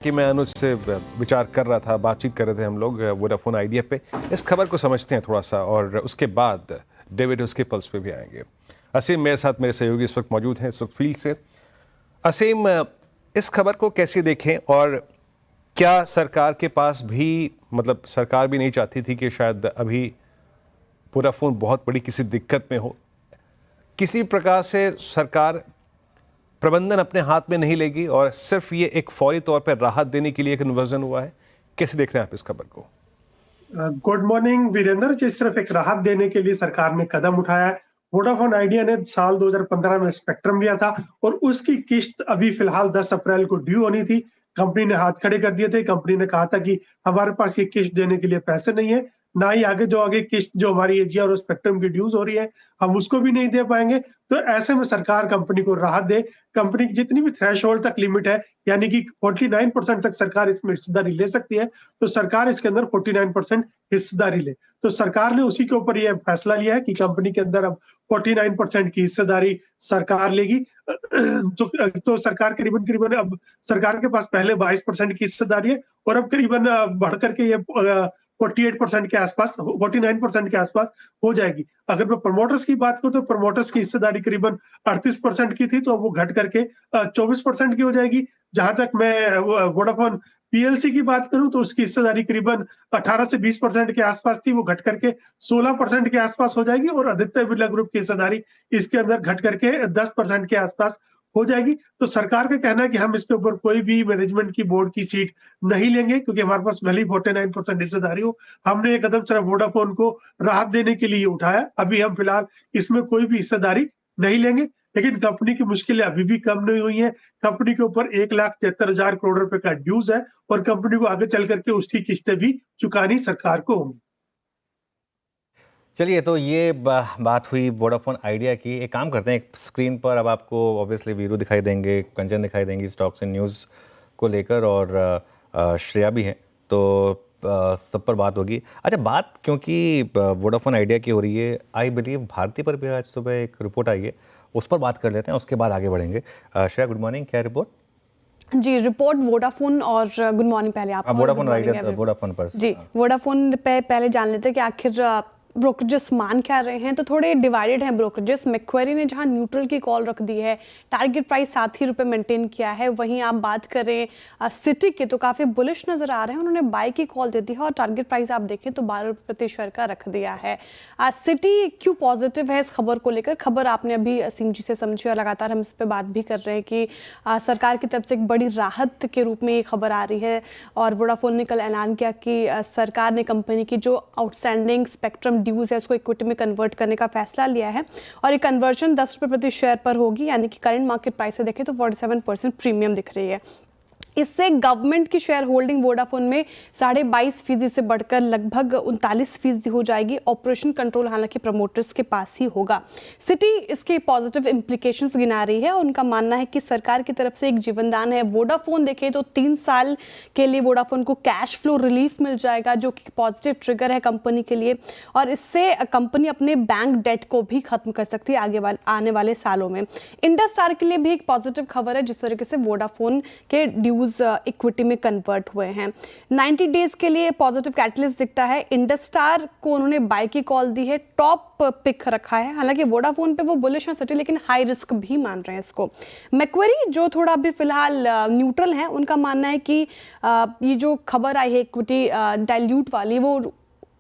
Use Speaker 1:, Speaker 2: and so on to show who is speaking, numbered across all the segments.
Speaker 1: कि मैं अनुज से विचार कर रहा था, बातचीत कर रहे थे हम लोग वोडाफोन आइडिया पे। इस खबर को समझते हैं थोड़ा सा और उसके बाद डेविड उसके पल्स पे भी आएंगे। असीम मेरे साथ, मेरे सहयोगी इस वक्त मौजूद हैं, इस वक्त फील्ड से। असीम, इस खबर को कैसे देखें और क्या सरकार के पास भी, मतलब सरकार भी नहीं चाहती थी कि शायद अभी वोडाफोन बहुत बड़ी किसी दिक्कत में हो, किसी प्रकार से सरकार प्रबंधन अपने हाथ में नहीं लेगी और सिर्फ ये एक फौरी तौर पर राहत देने के लिए कन्वर्जन हुआ है? कैसे देख रहे हैं आप इस खबर को?
Speaker 2: Good morning Virendra ji. सिर्फ एक राहत देने के लिए सरकार ने कदम उठाया है। वोडाफोन आइडिया ने साल 2015 में स्पेक्ट्रम लिया था और उसकी किस्त अभी फिलहाल 10 अप्रैल को ड्यू होनी थी। कंपनी ने हाथ खड़े कर दिए थे। कंपनी ने कहा था कि हमारे पास ये किस्त देने के लिए पैसे नहीं है, ना ही आगे किस्त जो हमारी एजीआर और स्पेक्ट्रम की ड्यूज हो रही है हम उसको भी नहीं दे पाएंगे। तो ऐसे में सरकार कंपनी को राहत दे। कंपनी की जितनी भी थ्रेशोल्ड तक लिमिट है, यानी कि 49% तक सरकार इसमें हिस्सेदारी ले सकती है, तो सरकार इसके अंदर 49% हिस्सेदारी ले। तो सरकार ने उसी के ऊपर यह फैसला लिया है कि कंपनी के अंदर अब 49% की हिस्सेदारी सरकार लेगी। तो सरकार करीबन करीबन अब सरकार के पास पहले 22% की हिस्सेदारी है और अब करीबन बढ़ करके ये 48% के आसपास, 49% के आसपास हो जाएगी। अगर मैं प्रमोटर्स की बात करूं तो प्रमोटर्स की हिस्सेदारी करीबन 38% की थी, तो अब वो घट करके 24% की हो जाएगी। जहां तक मैं वोडाफोन पीएलसी की बात करूं तो उसकी हिस्सेदारी करीबन 18 से 20% के आसपास थी, वो घट करके 16% के आसपास हो जाएगी और आदित्य बिरला ग्रुप की हिस्सेदारी इसके अंदर घट करके 10% के आसपास हो जाएगी। तो सरकार का कहना है कि हम इसके ऊपर कोई भी मैनेजमेंट की बोर्ड की सीट नहीं लेंगे, क्योंकि हमारे पास भले ही 49% हिस्सेदारी हो। हमने ये कदम सिर्फ वोडाफोन को राहत देने के लिए उठाया। अभी हम फिलहाल इसमें कोई भी हिस्सेदारी नहीं लेंगे, लेकिन कंपनी की मुश्किलें अभी भी कम नहीं हुई हैं। कंपनी के ऊपर 1,73,000 करोड़ रुपए का ड्यूज है और कंपनी को आगे चल करके उसकी किस्तें भी चुकानी सरकार को होंगी।
Speaker 3: चलिए, तो ये बात हुई वोडाफोन आइडिया की। एक काम करते हैं, एक स्क्रीन पर अब आपको ऑब्वियसली वीरू दिखाई देंगे, कंचन दिखाई देंगी स्टॉक्स एंड न्यूज़ को लेकर, और श्रेया भी हैं, तो सब पर बात होगी। अच्छा, बात क्योंकि वोडाफोन आइडिया की हो रही है, आई बिलीव भारती पर भी आज सुबह एक रिपोर्ट आई है, उस पर बात कर लेते हैं, उसके बाद आगे बढ़ेंगे। Shreya, good morning. क्या रिपोर्ट?
Speaker 4: जी, रिपोर्ट वोडाफोन और गुड मॉर्निंग पहले आप।
Speaker 3: वोडाफोन आइडिया, वोडाफोन पर
Speaker 4: जी, वोडाफोन पे पहले जान लेते हैं कि आखिर ब्रोकरेजेस मान क्या रहे हैं। तो थोड़े डिवाइडेड हैं ब्रोकरेजेस। मैक्वेरी ने जहां न्यूट्रल की कॉल रख दी है, टारगेट प्राइस 7 ही रुपये मेंटेन किया है। वहीं आप बात करें सिटी के, तो काफ़ी बुलिश नज़र आ रहे हैं, उन्होंने बाय की कॉल दे दी है और टारगेट प्राइस आप देखें तो 12 रुपये प्रति शेयर का रख दिया है। सिटी क्यों पॉजिटिव है इस खबर को लेकर? खबर आपने अभी असीम जी से समझी और लगातार हम इस पर बात भी कर रहे हैं कि सरकार की तरफ से एक बड़ी राहत के रूप में ये खबर आ रही है। और वोडाफोन ने कल ऐलान किया कि सरकार ने कंपनी की जो आउटस्टैंडिंग स्पेक्ट्रम ड्यूज है उसको इक्विटी में कन्वर्ट करने का फैसला लिया है और ये कन्वर्जन 10 रुपये प्रति शेयर पर होगी, यानी कि करंट मार्केट प्राइस से देखें तो 47% प्रीमियम दिख रही है। इससे गवर्नमेंट की शेयर होल्डिंग वोडाफोन में 22.5% से बढ़कर लगभग 39% हो जाएगी। ऑपरेशन कंट्रोल हालांकि प्रमोटर्स के पास ही होगा। सिटी इसके पॉजिटिव इंप्लीकेशंस गिना रही है और उनका मानना है कि सरकार की तरफ से एक जीवनदान है। वोडाफोन देखें तो 3 साल के लिए वोडाफोन को कैश फ्लो रिलीफ मिल जाएगा, जो कि पॉजिटिव ट्रिगर है कंपनी के लिए, और इससे कंपनी अपने बैंक डेट को भी खत्म कर सकती है आने वाले सालों में। इंडस स्टार के लिए भी एक पॉजिटिव खबर है, जिस तरीके से वोडाफोन के ड्यूज इक्विटी में कन्वर्ट हुए हैं। 90 डेज के लिए पॉजिटिव कैटलिस्ट दिखता है। इंडस स्टार को उन्होंने बाय की कॉल दी है, टॉप पिक रखा है। हालांकि वोडाफोन पे वो बुलिश है सिटी, लेकिन हाई रिस्क भी मान रहे हैं इसको। मैक्वेरी जो थोड़ा अभी फिलहाल न्यूट्रल है, उनका मानना है कि ये जो खबर आई है इक्विटी डाइल्यूट वाली, वो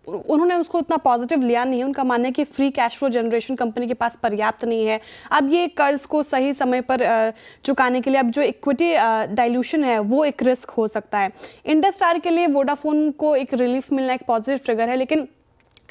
Speaker 4: उन्होंने उसको उतना पॉजिटिव लिया नहीं है। उनका मानना है कि free cash flow generation company के पास पर्याप्त नहीं है। अब ये कर्ज को सही समय पर चुकाने के लिए अब जो इक्विटी डाइल्यूशन है वो एक रिस्क हो सकता है। इंडस स्टार के लिए वोडाफोन को एक रिलीफ मिलना एक पॉजिटिव ट्रिगर है, लेकिन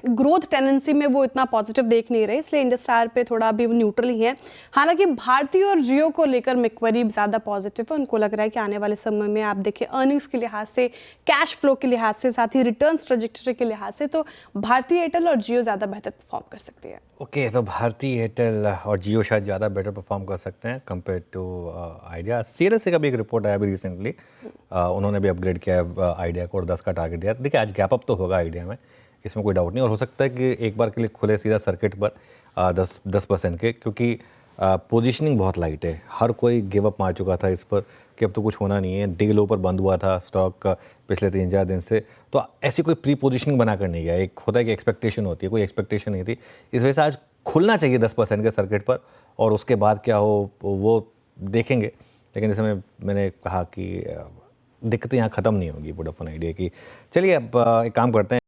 Speaker 4: ग्रोथ टेंडेंसी में वो इतना पॉजिटिव देख नहीं रहे, इसलिए इंडस स्टार पे थोड़ा अभी वो न्यूट्रल ही है। हालांकि भारती और जियो को लेकर मैक्वेरी ज़्यादा पॉजिटिव है। उनको लग रहा है कि आने वाले समय में आप देखें अर्निंग्स के लिहाज से, कैश फ्लो के लिहाज से, साथ ही रिटर्न्स ट्रेजेक्टरी के लिहाज से, तो भारती एयरटेल और जियो ज़्यादा बेहतर परफॉर्म कर सकती है।
Speaker 3: ओके, तो भारती एयरटेल और जियो शायद ज़्यादा बेटर परफॉर्म कर सकते हैं कंपेयर टू आइडिया। सीएलएसए का भी एक रिपोर्ट आया अभी रिसेंटली, उन्होंने भी अपग्रेड किया है आइडिया को और 10 का टारगेट दिया। देखिए, आज गैप अप तो होगा आइडिया में, इसमें कोई डाउट नहीं, और हो सकता है कि एक बार के लिए खुले सीधा सर्किट पर 10% के, क्योंकि पोजीशनिंग बहुत लाइट है। हर कोई गिव अप मार चुका था इस पर कि अब तो कुछ होना नहीं है, डे लो पर बंद हुआ था स्टॉक पिछले 3-4 दिन से, तो ऐसी कोई प्री पोजिशनिंग बनाकर नहीं गया। एक होता है कि एक्सपेक्टेशन होती है, कोई एक्सपेक्टेशन नहीं थी, इस वजह से आज खुलना चाहिए 10% के सर्किट पर, और उसके बाद क्या हो वो देखेंगे। लेकिन जैसे मैंने कहा कि दिक्कतें यहाँ ख़त्म नहीं होगी वोडाफोन आइडिया की। चलिए अब एक काम करते हैं,